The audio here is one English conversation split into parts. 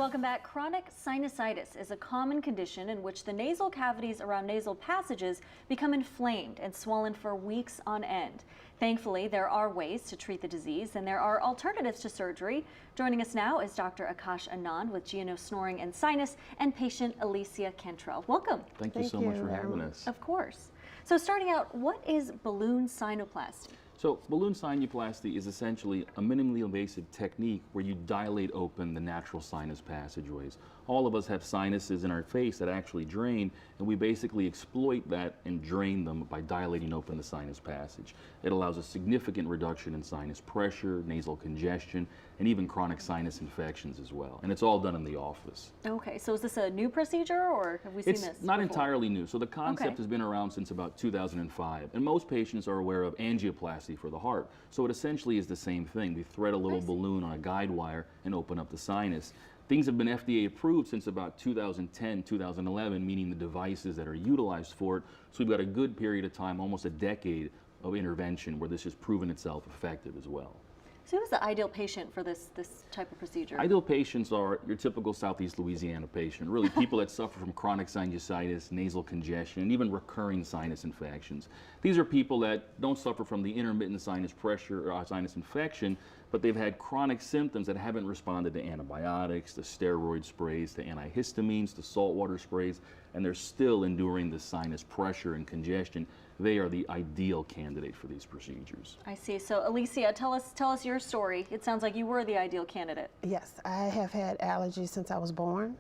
Welcome back. Chronic sinusitis is a common condition in which the nasal cavities around nasal passages become inflamed and swollen for weeks on end. Thankfully, there are ways to treat the disease and there are alternatives to surgery. Joining us now is Dr. Akash Anand with GNO Snoring and Sinus and patient Alicia Cantrell. Welcome. Thank you so much for having us. Of course. So starting out, what is balloon sinuplasty? So balloon sinuplasty is essentially a minimally invasive technique where you dilate open the natural sinus passageways. All of us have sinuses in our face that actually drain, and we basically exploit that and drain them by dilating open the sinus passage. It allows a significant reduction in sinus pressure, nasal congestion, and even chronic sinus infections as well. And it's all done in the office. Okay, so is this a new procedure or have we seen this It's not before? entirely new. So the concept has been around since about 2005, and most patients are aware of angioplasty for the heart. So it essentially is the same thing. We thread a little balloon on a guide wire and open up the sinus. Things have been FDA approved since about 2010, 2011, meaning the devices that are utilized for it. So we've got a good period of time, almost a decade of intervention where this has proven itself effective as well. So who's the ideal patient for this type of procedure? Ideal patients are your typical Southeast Louisiana patient, really people that suffer from chronic sinusitis, nasal congestion, and even recurring sinus infections. These are people that don't suffer from the intermittent sinus pressure or sinus infection, but they've had chronic symptoms that haven't responded to antibiotics, to steroid sprays, to antihistamines, to saltwater sprays, and they're still enduring the sinus pressure and congestion. They are the ideal candidate for these procedures. I see. So Alicia, tell us your story. It sounds like you were the ideal candidate. Yes, I have had allergies since I was born.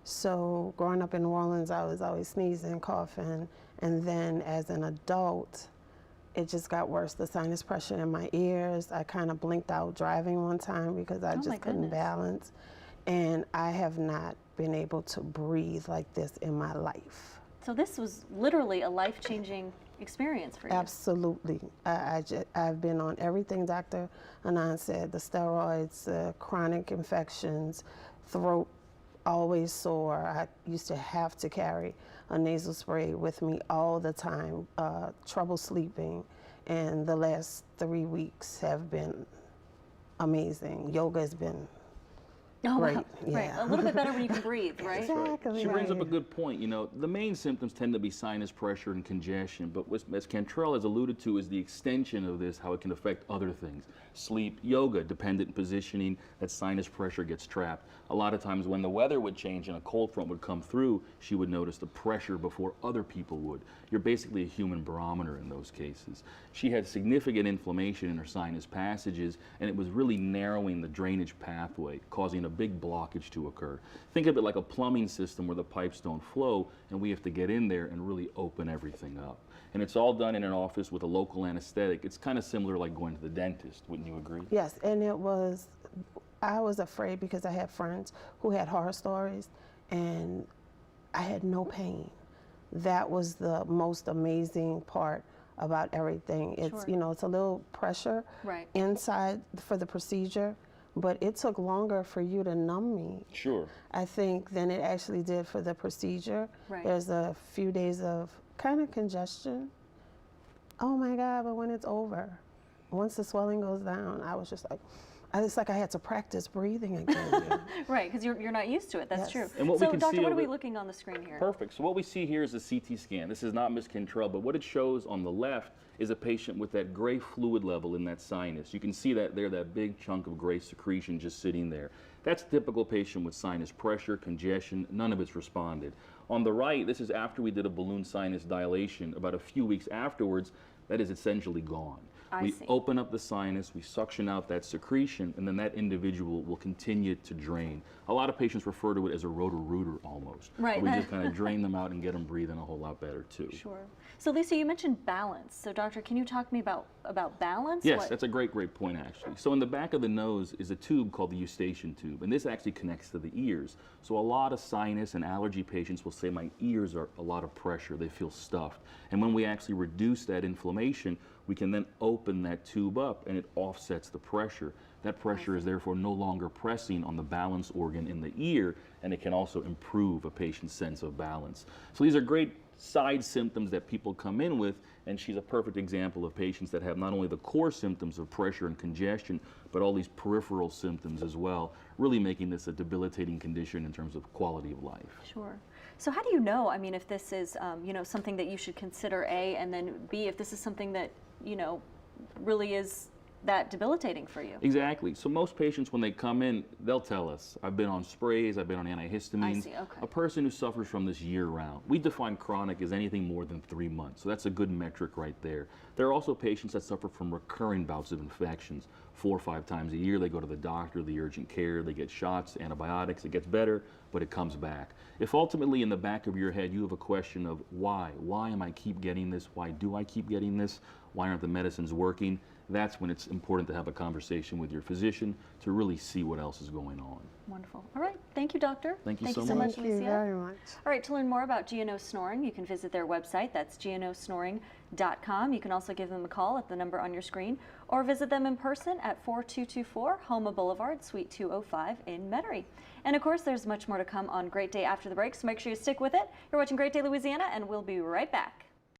So growing up in New Orleans, I was always sneezing, coughing, and then as an adult, it just got worse. The sinus pressure in my ears. I kind of blinked out driving one time because I just couldn't balance. And I have not been able to breathe like this in my life. So this was literally a life-changing experience for you. Absolutely. I've been on everything Dr. Anand said, the steroids, chronic infections, throat always sore. I used to have to carry a nasal spray with me all the time, trouble sleeping, and the last 3 weeks have been amazing. Yoga has been great. Wow. Yeah. Right. A little bit better when you can breathe, right? Exactly. She brings up a good point. You know, the main symptoms tend to be sinus pressure and congestion, but what Ms. Cantrell has alluded to is the extension of this, how it can affect other things. Sleep, yoga, dependent positioning, that sinus pressure gets trapped. A lot of times when the weather would change and a cold front would come through, she would notice the pressure before other people would. You're basically a human barometer in those cases. She had significant inflammation in her sinus passages, and it was really narrowing the drainage pathway, causing a big blockage to occur. Think of it like a plumbing system where the pipes don't flow, and we have to get in there and really open everything up. And it's all done in an office with a local anesthetic. It's kind of similar like going to the dentist, wouldn't you agree? Yes, and I was afraid because I had friends who had horror stories, and I had no pain. That was the most amazing part about everything. It's, you know, it's a little pressure inside for the procedure, but it took longer for you to numb me. Sure. I think than it actually did for the procedure. Right. There's a few days of kind of congestion. Oh my God, but when it's over, once the swelling goes down, I was just like, it's like I had to practice breathing again. Right, because you're not used to it. That's true. And what so, we can Doctor, see what are we looking on the screen here? Perfect. So what we see here is a CT scan. This is not Ms. Cantrell, but what it shows on the left is a patient with that gray fluid level in that sinus. You can see that there, that big chunk of gray secretion just sitting there. That's a typical patient with sinus pressure, congestion, none of it's responded. On the right, this is after we did a balloon sinus dilation. About a few weeks afterwards, that is essentially gone. We open up the sinus, we suction out that secretion, and then that individual will continue to drain. A lot of patients refer to it as a roto-rooter almost. Right. We just kind of drain them out and get them breathing a whole lot better too. Sure. So Lisa, you mentioned balance. So doctor, can you talk to me about balance? Yes, that's a great point actually. So in the back of the nose is a tube called the eustachian tube, and this actually connects to the ears. So a lot of sinus and allergy patients will say my ears are a lot of pressure, they feel stuffed. And when we actually reduce that inflammation, we can then open that tube up and it offsets the pressure. That pressure is therefore no longer pressing on the balance organ in the ear, and it can also improve a patient's sense of balance. So these are great side symptoms that people come in with, and she's a perfect example of patients that have not only the core symptoms of pressure and congestion, but all these peripheral symptoms as well, really making this a debilitating condition in terms of quality of life. Sure. So how do you know, I mean, if this is, you know, something that you should consider, A, and then B, if this is something that, you know, really is that debilitating for you? Exactly. So most patients, when they come in, they'll tell us, I've been on sprays, I've been on antihistamines. I see, okay. A person who suffers from this year-round. We define chronic as anything more than 3 months, so that's a good metric right there. There are also patients that suffer from recurring bouts of infections. 4 or 5 times a year, they go to the doctor, the urgent care, they get shots, antibiotics, it gets better, but it comes back. If ultimately in the back of your head you have a question of why am I keep getting this, why do I keep getting this, why aren't the medicines working, that's when it's important to have a conversation with your physician to really see what else is going on. Wonderful. All right. Thank you, doctor. Thank you so so much. Thank you Alicia. very much. All right, to learn more about GNO Snoring, you can visit their website. That's gnosnoring.com. You can also give them a call at the number on your screen or visit them in person at 4224 Homa Boulevard, Suite 205 in Metairie. And of course, there's much more to come on Great Day after the break, so make sure you stick with it. You're watching Great Day Louisiana, and we'll be right back.